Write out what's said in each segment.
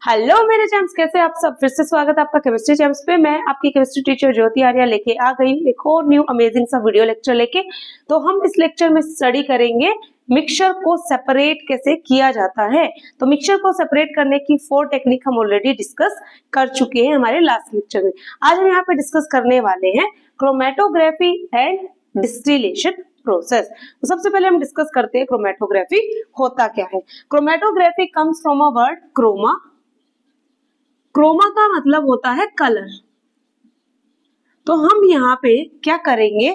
Hello मेरे champs, कैसे आप सब। फिर से स्वागत है आपका केमिस्ट्री चैम्प्स पे। मैं आपकी केमिस्ट्री टीचर ज्योति आर्या लेके आ गई हूँ एक और न्यू अमेजिंग सा वीडियो लेक्चर लेके। तो हम इस लेक्चर में स्टडी करेंगे मिक्सचर को सेपरेट कैसे किया जाता है। तो मिक्सचर को सेपरेट करने की 4 टेक्निक हम ऑलरेडी डिस्कस कर चुके हैं हमारे लास्ट लेक्चर में। आज हम यहाँ पे डिस्कस करने वाले हैं क्रोमेटोग्राफी एंड डिस्टिलेशन प्रोसेस। तो सबसे पहले हम डिस्कस करते हैं क्रोमेटोग्राफी होता क्या है। Chromatography comes from a word chroma. Chroma का मतलब होता है कलर। तो हम यहाँ पे क्या करेंगे,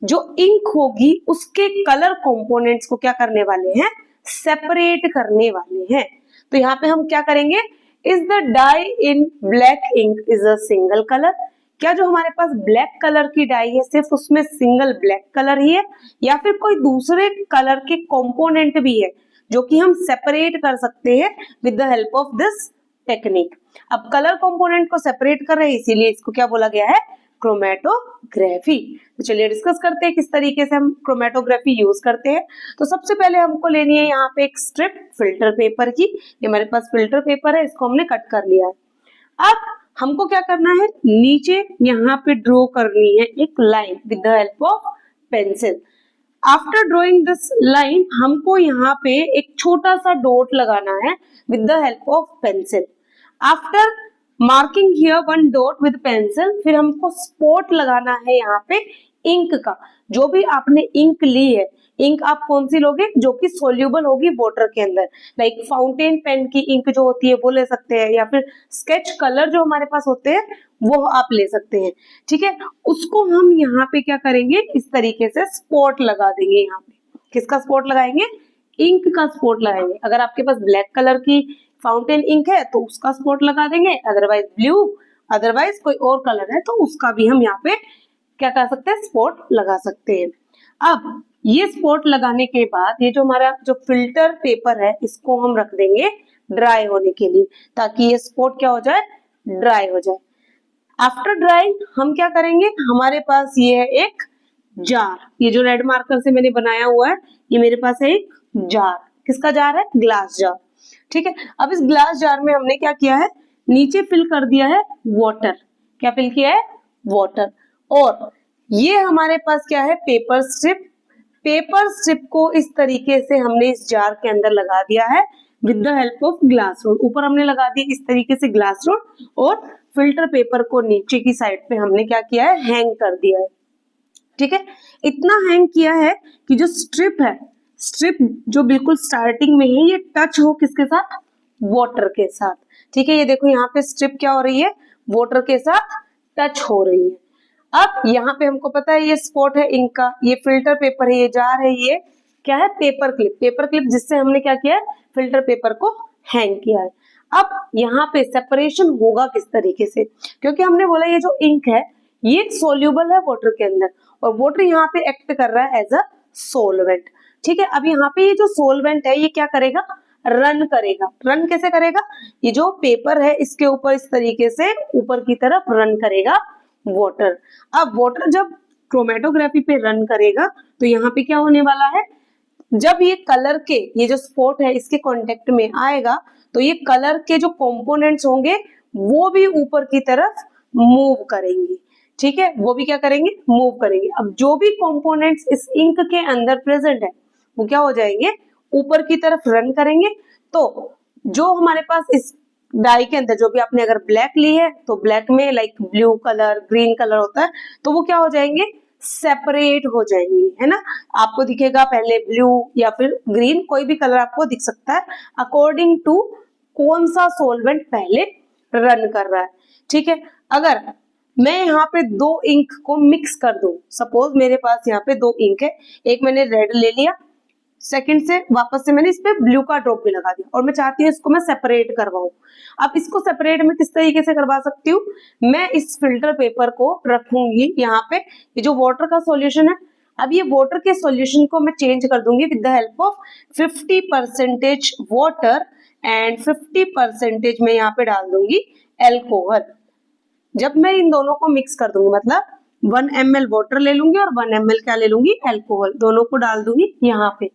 जो इंक होगी उसके कलर कंपोनेंट्स को क्या करने वाले हैं, सेपरेट करने वाले हैं। तो यहाँ पे हम क्या करेंगे, is the dye in black ink is a single colour. क्या जो हमारे पास ब्लैक कलर की डाई है सिर्फ उसमें सिंगल ब्लैक कलर ही है, या फिर कोई दूसरे कलर के कंपोनेंट भी है जो कि हम सेपरेट कर सकते हैं with the help of this technique. अब कलर कंपोनेंट को सेपरेट कर रहे हैं, इसीलिए इसको क्या बोला गया है, क्रोमेटोग्राफी। तो चलिए डिस्कस करते हैं किस तरीके से हम क्रोमेटोग्राफी यूज करते हैं। तो सबसे पहले हमको लेनी है यहाँ पे एक स्ट्रिप फिल्टर पेपर की। ये हमारे पास फिल्टर पेपर है, इसको हमने कट कर लिया है। अब हमको क्या करना है, नीचे यहाँ पे ड्रॉ करनी है एक line with the help of pencil. After drawing this line हमको यहाँ पे एक छोटा सा डॉट लगाना है with the help of pencil. After marking here one dot with pencil, फिर हमको स्पॉट लगाना है यहाँ पे इंक का। जो भी आपने इंक ली है, इंक आप कौन सी लोगे, जो कि सोल्यूबल होगी वाटर के अंदर। लाइक फाउंटेन पेन की इंक जो होती है वो ले सकते हैं, या फिर स्केच कलर जो हमारे पास होते हैं वो आप ले सकते हैं। ठीक है, उसको हम यहाँ पे क्या करेंगे, इस तरीके से स्पॉट लगा देंगे। यहाँ पे किसका स्पॉट लगाएंगे, इंक का स्पॉट लगाएंगे। अगर आपके पास ब्लैक कलर की फाउंटेन इंक है तो उसका स्पॉट लगा देंगे, अदरवाइज ब्लू, अदरवाइज कोई और कलर है तो उसका भी हम यहाँ पे क्या कर सकते हैं, स्पॉट लगा सकते हैं। अब ये स्पॉट लगाने के बाद ये जो हमारा जो फिल्टर पेपर है इसको हम रख देंगे ड्राई होने के लिए, ताकि ये स्पॉट क्या हो जाए, ड्राई हो जाए। आफ्टर ड्राइंग हम क्या करेंगे, हमारे पास ये है एक जार। ये जो रेड मार्कर से मैंने बनाया हुआ है, ये मेरे पास है एक जार। किसका जार है, ग्लास जार। ठीक है, अब इस ग्लास जार में हमने क्या किया है, नीचे फिल कर दिया है वाटर। क्या फिल किया है, वाटर। और ये हमारे पास क्या है, पेपर स्ट्रिप। पेपर स्ट्रिप को इस तरीके से हमने इस जार के अंदर लगा दिया है with the help of glass rod. ऊपर हमने लगा दिया इस तरीके से ग्लास रोड, और फिल्टर पेपर को नीचे की साइड पे हमने क्या किया है, हैंग कर दिया है। ठीक है, इतना हैंग किया है कि जो स्ट्रिप है, स्ट्रिप जो बिल्कुल स्टार्टिंग में है, ये टच हो किसके साथ, वाटर के साथ। ठीक है, ये देखो यहाँ पे स्ट्रिप क्या हो रही है, वाटर के साथ टच हो रही है। अब यहाँ पे हमको पता है ये स्पॉट है इंक का, ये फिल्टर पेपर है, ये जार है, ये क्या है, पेपर क्लिप। पेपर क्लिप जिससे हमने क्या किया है, फिल्टर पेपर को हैंग किया है। अब यहाँ पे सेपरेशन होगा किस तरीके से, क्योंकि हमने बोला ये जो इंक है ये सोल्यूबल है वाटर के अंदर, और वाटर यहाँ पे एक्ट कर रहा है एज अ सोलवेंट। ठीक है, अब यहाँ पे ये जो सोलवेंट है ये क्या करेगा, रन करेगा। रन कैसे करेगा, ये जो पेपर है इसके ऊपर इस तरीके से ऊपर की तरफ रन करेगा वाटर। अब वाटर जब क्रोमेटोग्राफी पे रन करेगा तो यहाँ पे क्या होने वाला है, जब ये कलर के ये जो स्पॉट है इसके कांटेक्ट में आएगा तो ये कलर के जो कंपोनेंट्स होंगे वो भी ऊपर की तरफ मूव करेंगे। ठीक है, वो भी क्या करेंगे, मूव करेंगे। अब जो भी कंपोनेंट्स इस इंक के अंदर प्रेजेंट है वो क्या हो जाएंगे, ऊपर की तरफ रन करेंगे। तो जो हमारे पास इस डाई के अंदर, जो भी आपने अगर ब्लैक ली है तो ब्लैक में like blue colour, green colour होता है, तो वो क्या हो जाएंगे, सेपरेट हो जाएंगे, है ना। आपको दिखेगा पहले ब्लू या फिर ग्रीन, कोई भी कलर आपको दिख सकता है अकॉर्डिंग टू कौन सा सोलवेंट पहले रन कर रहा है। ठीक है, अगर मैं यहाँ पे 2 इंक को मिक्स कर दूं, सपोज मेरे पास यहाँ पे 2 इंक है, एक मैंने रेड ले लिया, सेकंड से वापस से मैंने इस पे ब्लू का ड्रॉप भी लगा दिया, और मैं चाहती हूँ इसको मैं सेपरेट करवाऊं। अब इसको सेपरेट मैं किस तरीके से करवा सकती हूँ, मैं इस फिल्टर पेपर को रखूंगी यहाँ पे, ये जो वाटर का सॉल्यूशन है, अब ये वाटर के सॉल्यूशन को मैं चेंज कर दूंगी with the help of 50% water and 50% मैं यहाँ पे डाल दूंगी एल्कोहल। जब मैं इन दोनों को मिक्स कर दूंगी, मतलब 1 ml वाटर ले लूंगी और 1 ml क्या ले लूंगी, एल्कोहल, दोनों को डाल दूंगी यहाँ पे,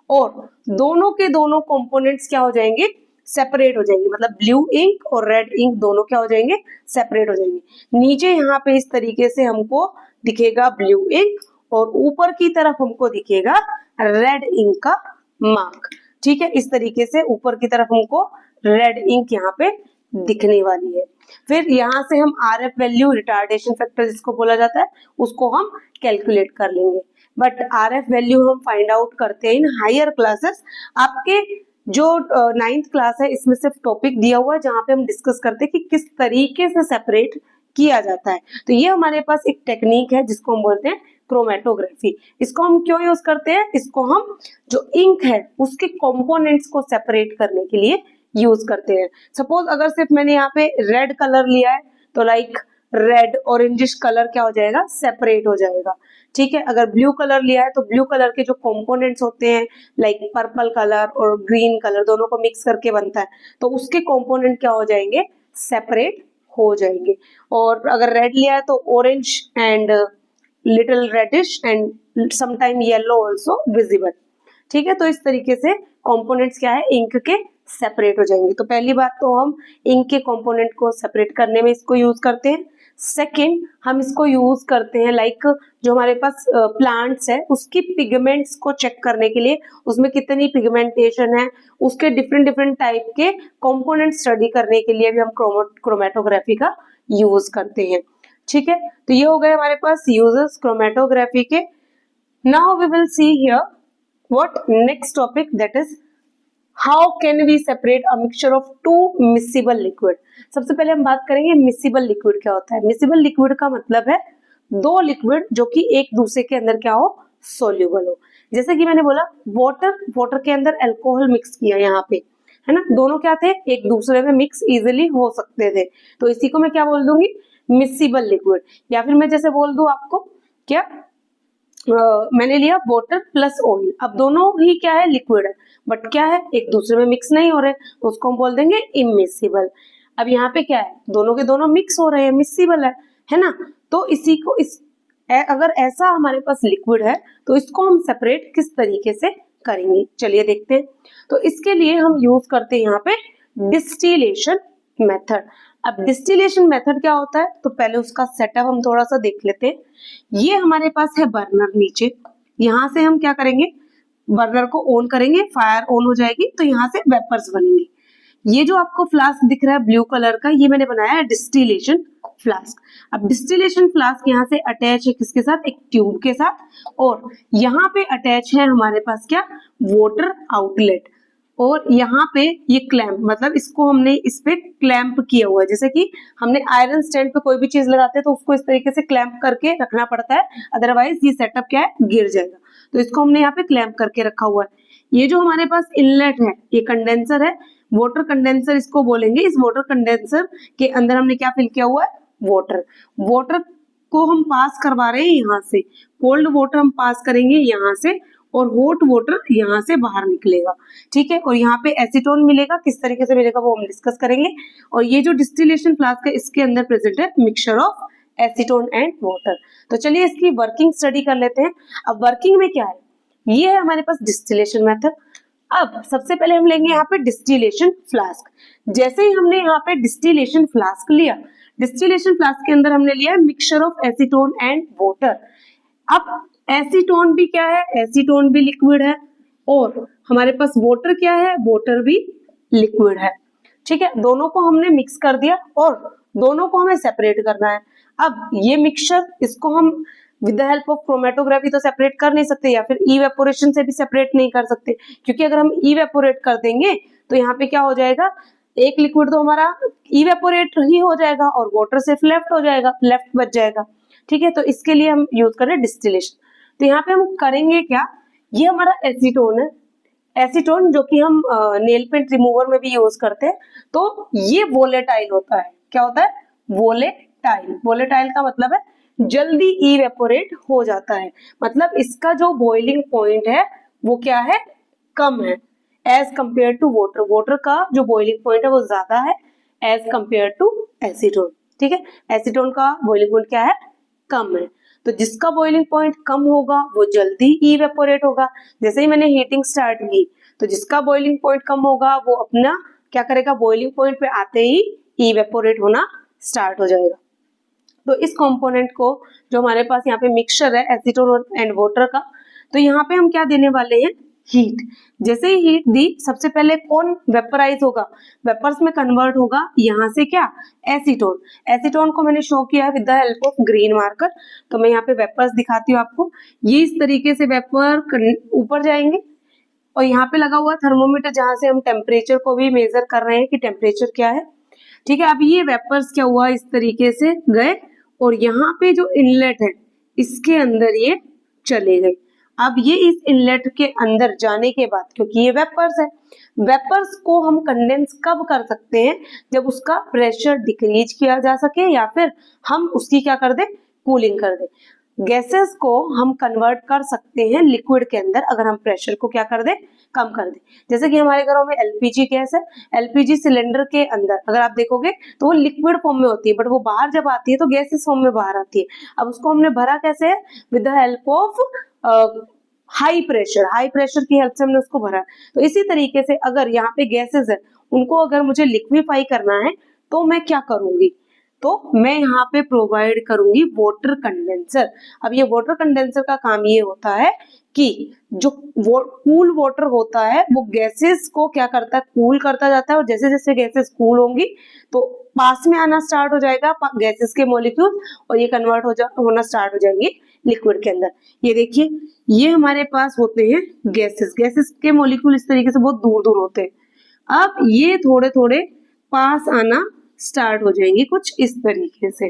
और दोनों के दोनों कंपोनेंट्स क्या हो जाएंगे, सेपरेट हो जाएंगे, मतलब ब्लू इंक और रेड इंक दोनों क्या हो जाएंगे, सेपरेट हो जाएंगे। नीचे यहाँ पे इस तरीके से हमको दिखेगा ब्लू इंक और ऊपर की तरफ हमको दिखेगा रेड इंक का मार्क। ठीक है, इस तरीके से ऊपर की तरफ हमको रेड इंक यहाँ पे दिखने वाली है। फिर यहाँ से हम RF वैल्यू, रिटार्डेशन फैक्टर जिसको बोला जाता है, उसको हम कैलकुलेट कर लेंगे। बट RF वैल्यू हम फाइंड आउट करते हैं इन हायर क्लासेस। आपके जो 9th क्लास है इसमें सिर्फ टॉपिक दिया हुआ है जहाँ पे हम डिस्कस करते हैं कि किस तरीके से सेपरेट किया जाता है। तो ये हमारे पास एक टेक्निक है जिसको हम बोलते हैं क्रोमेटोग्राफी। इसको हम क्यों यूज करते हैं, इसको हम जो इंक है उसके कंपोनेंट्स को सेपरेट करने के लिए यूज करते हैं। सपोज अगर सिर्फ मैंने यहाँ पे रेड कलर लिया है तो लाइक रेड ऑरेंजिश कलर क्या हो जाएगा, सेपरेट हो जाएगा। ठीक है, अगर ब्लू कलर लिया है तो ब्लू कलर के जो कंपोनेंट्स होते हैं लाइक पर्पल कलर और ग्रीन कलर दोनों को मिक्स करके बनता है, तो उसके कंपोनेंट क्या हो जाएंगे, सेपरेट हो जाएंगे। और अगर रेड लिया है तो orange and little reddish and sometime yellow also visible. ठीक है, तो इस तरीके से कंपोनेंट्स क्या है, इंक के सेपरेट हो जाएंगे। तो पहली बात तो हम इंक के कंपोनेंट को सेपरेट करने में इसको यूज करते हैं। सेकंड, हम इसको यूज करते हैं लाइक जो हमारे पास प्लांट्स है उसकी पिगमेंट्स को चेक करने के लिए, उसमें कितनी पिगमेंटेशन है, उसके डिफरेंट डिफरेंट टाइप के कंपोनेंट स्टडी करने के लिए भी हम क्रोमेटोग्राफी का यूज करते हैं। ठीक है, तो ये हो गए हमारे पास यूजेस क्रोमेटोग्राफी के। Now we will see here what next topic, that is how can we separate a mixture of two miscible liquid. सबसे पहले हम बात करेंगे मिसिबल लिक्विड क्या होता है। मिसिबल लिक्विड का मतलब है दो लिक्विड जो कि एक दूसरे के अंदर क्या हो, सोल्यूबल हो। जैसे कि मैंने बोला वाटर के अंदर अल्कोहल मिक्स किया यहाँ पे, है ना, दोनों क्या थे, एक दूसरे में मिक्स इजिली हो सकते थे, तो इसी को मैं क्या बोल दूंगी, मिसिबल लिक्विड। या फिर मैं जैसे बोल दूं आपको क्या, मैंने लिया वाटर प्लस ऑयल, अब दोनों ही क्या है, लिक्विड है, बट क्या है, एक दूसरे में मिक्स नहीं हो रहे, तो उसको हम बोल देंगे इमिसिबल। अब यहाँ पे क्या है, दोनों के दोनों मिक्स हो रहे हैं, मिसिबल है ना। तो इसी को अगर ऐसा हमारे पास लिक्विड है तो इसको हम सेपरेट किस तरीके से करेंगे, चलिए देखते हैं। तो इसके लिए हम यूज करते हैं यहाँ पे डिस्टिलेशन मेथड। अब डिस्टिलेशन मेथड क्या होता है, तो पहले उसका सेटअप हम थोड़ा सा देख लेते हैं। ये हमारे पास है बर्नर नीचे, यहाँ से हम क्या करेंगे, बर्नर को ऑन करेंगे, फायर ऑन हो जाएगी तो यहाँ से वेपर्स बनेंगे। ये जो आपको फ्लास्क दिख रहा है ब्लू कलर का, ये मैंने बनाया है डिस्टिलेशन फ्लास्क। अब डिस्टिलेशन फ्लास्क यहाँ से अटैच है किसके साथ, एक ट्यूब के साथ, और यहाँ पे अटैच है हमारे पास क्या, वाटर आउटलेट, और यहाँ पे ये क्लैंप, मतलब इसको हमने इस पे क्लैंप किया हुआ है। जैसे कि हमने आयरन स्टैंड पे कोई भी चीज लगाते हैं तो उसको इस तरीके से क्लैंप करके रखना पड़ता है, अदरवाइज ये सेटअप क्या है, गिर जाएगा। तो इसको हमने यहाँ पे क्लैंप करके रखा हुआ है। ये जो हमारे पास इनलेट है, ये कंडेंसर है, वाटर कंडेंसर इसको बोलेंगे। इस वाटर कंडेंसर के अंदर हमने क्या फिल किया हुआ है, वाटर को हम पास करवा रहे हैं यहाँ से, कोल्ड वाटर हम पास करेंगे यहाँ से, और हॉट वाटर यहाँ से बाहर निकलेगा। ठीक है, और यहाँ पे एसीटोन मिलेगा, किस तरीके से मिलेगा वो हम डिस्कस करेंगे। और ये जो डिस्टिलेशन फ्लास्क है इसके अंदर प्रेजेंट है mixture of acetone and water. तो चलिए इसकी वर्किंग स्टडी कर लेते हैं। अब वर्किंग में क्या है, ये है हमारे पास डिस्टिलेशन मेथड। अब सबसे पहले हम लेंगे यहाँ पे डिस्टिलेशन फ्लास्क। जैसे ही हमने यहाँ पे डिस्टिलेशन फ्लास्क लिया, डिस्टिलेशन फ्लास्क के अंदर हमने लिया mixture of acetone and water. अब एसीटोन भी क्या है, एसीटोन भी लिक्विड है, और हमारे पास वाटर क्या है, वाटर भी लिक्विड है। ठीक है, दोनों को हमने मिक्स कर दिया और दोनों को हमें सेपरेट करना है। अब ये मिक्सचर, इसको हम with the help of chromatography तो सेपरेट कर नहीं सकते, या फिर इवेपोरेशन से भी सेपरेट नहीं कर सकते, क्योंकि अगर हम इवेपोरेट कर देंगे तो यहाँ पे क्या हो जाएगा, एक लिक्विड तो हमारा इवेपोरेट ही हो जाएगा और वाटर सिर्फ लेफ्ट हो जाएगा, लेफ्ट बच जाएगा। ठीक है, तो इसके लिए हम यूज कर रहे हैं डिस्टिलेशन। तो यहाँ पे हम करेंगे क्या, ये हमारा एसीटोन है, एसीटोन जो कि हम नेल पेंट रिमूवर में भी यूज करते हैं। तो ये वोलेटाइल होता है, क्या होता है, वोलेटाइल। वोलेटाइल का मतलब है जल्दी इवेपोरेट हो जाता है, मतलब इसका जो बॉइलिंग पॉइंट है वो क्या है, कम है as compare to water. Water का जो बॉइलिंग पॉइंट है वो ज्यादा है एज कंपेयर टू एसीटोन। ठीक है, एसीटोन का बॉइलिंग पॉइंट क्या है, कम है। तो जिसका बॉइलिंग पॉइंट कम होगा वो जल्दी इवेपोरेट होगा। जैसे ही मैंने हीटिंग स्टार्ट की तो जिसका बॉइलिंग पॉइंट कम होगा वो अपना क्या करेगा, बॉइलिंग पॉइंट पे आते ही इवेपोरेट होना स्टार्ट हो जाएगा। तो इस कंपोनेंट को जो हमारे पास यहाँ पे मिक्सचर है एसीटोन एंड वाटर का, तो यहाँ पे हम क्या देने वाले हैं, हीट। जैसे ही हीट दी, सबसे पहले कौन वेपराइज होगा, वेपर्स में कन्वर्ट होगा, यहाँ से क्या, एसीटोन। एसीटोन को मैंने शो किया with the help of green marker. तो मैं यहाँ पे वेपर्स दिखाती हूँ आपको। ये इस तरीके से वेपर ऊपर जाएंगे और यहाँ पे लगा हुआ थर्मोमीटर जहां से हम टेम्परेचर को भी मेजर कर रहे हैं कि टेम्परेचर क्या है। ठीक है, अब ये वेपर्स क्या हुआ, इस तरीके से गए और यहाँ पे जो इनलेट है इसके अंदर ये चले गए। अब ये इस इनलेट के अंदर जाने के बाद, क्योंकि ये वेपर्स है, वेपर्स को हम कंडेंस कब कर सकते हैं, जब उसका प्रेशर डिक्रीज किया जा सके या फिर हम उसकी क्या कर दे, कूलिंग कर दे। गैसेस को हम कन्वर्ट कर सकते हैं लिक्विड के अंदर अगर हम प्रेशर को क्या कर दे, कम कर दे। जैसे कि हमारे घरों में एलपीजी गैस है, एलपीजी सिलेंडर के अंदर अगर आप देखोगे तो वो लिक्विड फॉर्म में होती है, बट वो बाहर जब आती है तो गैसेस फॉर्म में बाहर आती है। अब उसको हमने भरा कैसे है, with the help of high pressure की हेल्प से हमने उसको भरा। तो इसी तरीके से अगर यहाँ पे गैसेस है, उनको अगर मुझे लिक्विफाई करना है तो मैं क्या करूंगी, तो मैं यहाँ पे प्रोवाइड करूंगी वाटर कंडेंसर। अब ये वाटर कंडेंसर का काम ये होता है कि जो कूल वाटर होता है वो गैसेस को क्या करता है, कूल करता जाता है, और जैसे जैसे गैसेस कूल होंगी तो पास में आना स्टार्ट हो जाएगा गैसेस के मॉलिक्यूल, और ये कन्वर्ट होना स्टार्ट हो जाएंगे लिक्विड के अंदर। ये देखिए, ये हमारे पास होते हैं गैसेस के मॉलिक्यूल इस तरीके से बहुत दूर दूर होते हैं। अब ये थोड़े थोड़े पास आना स्टार्ट हो जाएंगे कुछ इस तरीके से।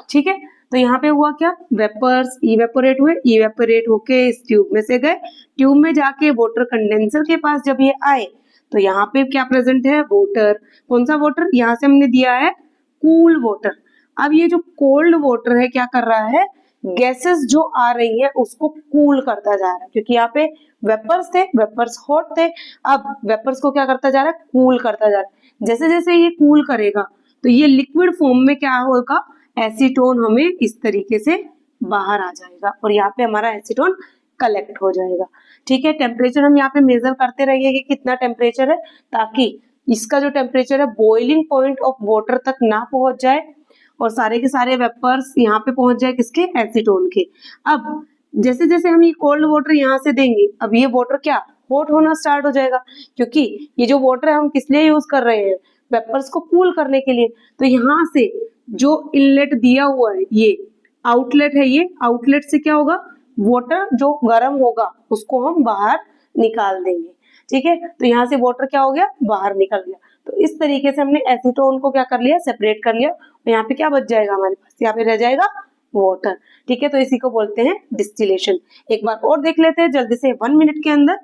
ठीक है, तो यहाँ पे हुआ क्या, वेपर्स इवेपोरेट हुए, इवेपोरेट होके इस ट्यूब में से गए, ट्यूब में जाके वाटर कंडेंसर के पास जब ये आए तो यहाँ पे क्या प्रेजेंट है, वाटर। कौन सा वाटर, यहाँ से हमने दिया है कूल वाटर। अब ये जो कोल्ड वाटर है क्या कर रहा है, गैसेस जो आ रही है उसको कूल करता जा रहा है, क्योंकि यहाँ पे वेपर्स थे, वेपर्स हॉट थे, अब वेपर्स को क्या करता जा रहा है, कूल करता जा रहा है। जैसे जैसे ये कूल करेगा तो ये लिक्विड फॉर्म में क्या होगा, एसीटोन हमें इस तरीके से बाहर आ जाएगा और यहाँ पे हमारा एसीटोन कलेक्ट हो जाएगा। ठीक है, टेम्परेचर हम यहाँ पे मेजर करते रहिए कि कितना टेम्परेचर है, ताकि इसका जो टेम्परेचर है बॉइलिंग पॉइंट ऑफ वाटर तक ना पहुंच जाए और सारे के सारे वेपर्स यहाँ पे पहुंच जाए किसके, एसीटोन के। अब जैसे जैसे हम ये कोल्ड वाटर यहाँ से देंगे, अब ये वाटर क्या हॉट होना स्टार्ट हो जाएगा, क्योंकि ये जो वाटर है हम किस लिए यूज कर रहे हैं, वेपर्स को कूल करने के लिए। तो यहाँ से जो इनलेट दिया हुआ है, ये आउटलेट है, ये आउटलेट से क्या होगा, वाटर जो गर्म होगा उसको हम बाहर निकाल देंगे। ठीक है, तो यहाँ से वाटर क्या हो गया, बाहर निकल गया। तो इस तरीके से हमने एसीटोन को क्या कर लिया, सेपरेट कर लिया, और यहाँ पे क्या बच जाएगा हमारे पास, यहाँ पे रह जाएगा वाटर। ठीक है, तो इसी को बोलते हैं डिस्टिलेशन। एक बार और देख लेते हैं जल्दी से 1 मिनट के अंदर।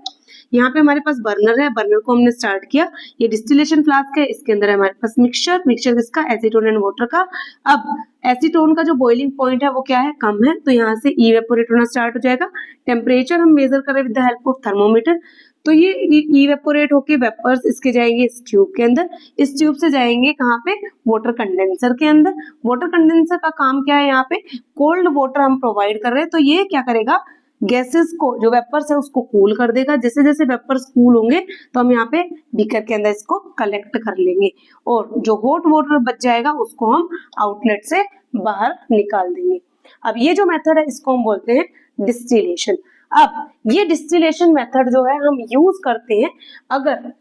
यहाँ पे हमारे पास बर्नर है, बर्नर को हमने स्टार्ट किया, ये डिस्टिलेशन फ्लास्क है, इसके अंदर है हमारे पास मिक्सचर किसका, एसीटोन एंड वाटर का। अब एसीटोन का जो बॉइलिंग पॉइंट है वो क्या है, कम है, तो यहाँ से इवेपोरेट होना स्टार्ट हो जाएगा। टेम्परेचर हम मेजर करें with the help of thermometer, तो ये इवेपोरेट होके वेपर्स इसके जाएंगे इस ट्यूब के अंदर, इस ट्यूब से जाएंगे कहाँ पे, वाटर कंडेंसर के अंदर। वाटर कंडेंसर का काम क्या है, यहाँ पे कोल्ड वाटर हम प्रोवाइड कर रहे हैं, तो ये क्या करेगा, गैसेस को जो वेपर्स है उसको कूल कर देगा। जैसे जैसे वेपर्स कूल होंगे तो हम यहाँ पे बीकर के अंदर इसको कलेक्ट कर लेंगे, और जो हॉट वाटर बच जाएगा उसको हम आउटलेट से बाहर निकाल देंगे। अब ये जो मेथड है इसको हम बोलते हैं डिस्टिलेशन। अब ये डिस्टिलेशन मेथड जो है हम यूज करते हैं अगर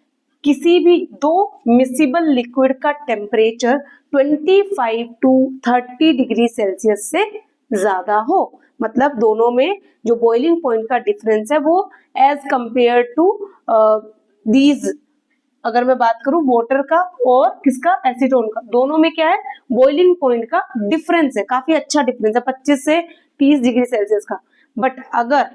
किसी भी दो मिसिबल लिक्विड का टेम्परेचर 25 to 30 डिग्री सेल्सियस से ज्यादा हो, मतलब दोनों में जो बॉइलिंग पॉइंट का डिफरेंस है वो एज कंपेयर टू दीज, अगर मैं बात करूं वाटर का और किसका, एसीटोन का, दोनों में क्या है, बॉइलिंग पॉइंट का डिफरेंस है, काफी अच्छा डिफरेंस है 25 से 30 डिग्री सेल्सियस का। बट अगर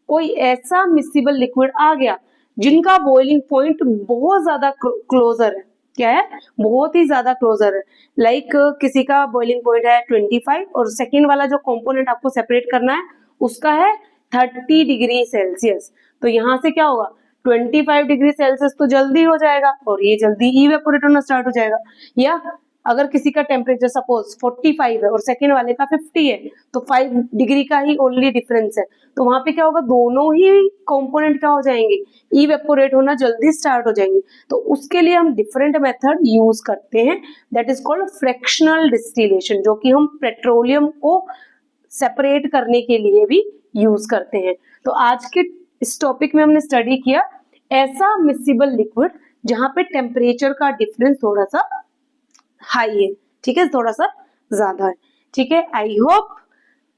कोई ऐसा मिसिबल लिक्विड आ गया जिनका बॉइलिंग पॉइंट बहुत ज्यादा क्लोजर है, क्या है, बहुत ही ज्यादा क्लोजर है, लाइक किसी का बॉइलिंग पॉइंट है 25 और सेकेंड वाला जो कंपोनेंट आपको सेपरेट करना है उसका है 30 डिग्री सेल्सियस, तो यहाँ से क्या होगा, 25 डिग्री सेल्सियस तो जल्दी हो जाएगा और ये जल्दी इवेपोरेट होना स्टार्ट हो जाएगा। या अगर किसी का टेम्परेचर सपोज 45 है और सेकेंड वाले का 50 है तो 5 डिग्री का ही ओनली डिफरेंस है, तो वहां पे क्या होगा, दोनों ही कंपोनेंट क्या हो जाएंगे, इवेपोरेट होना जल्दी स्टार्ट हो जाएंगे। तो उसके लिए हम डिफरेंट मेथड यूज करते हैं, that is called fractional distillation, जो कि हम पेट्रोलियम को सेपरेट करने के लिए भी यूज करते हैं। तो आज के इस टॉपिक में हमने स्टडी किया ऐसा मिसिबल लिक्विड जहां पे टेम्परेचर का डिफरेंस थोड़ा सा हाई है, ठीक है, थोड़ा सा ज्यादा है, ठीक है। I hope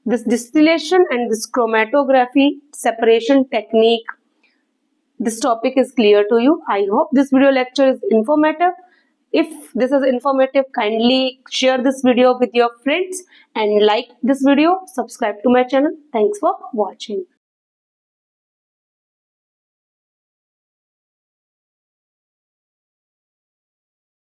this distillation and this chromatography separation technique, this topic is clear to you. I hope this video lecture is informative. If this is informative, kindly share this video with your friends and like this video, subscribe to my channel. Thanks for watching.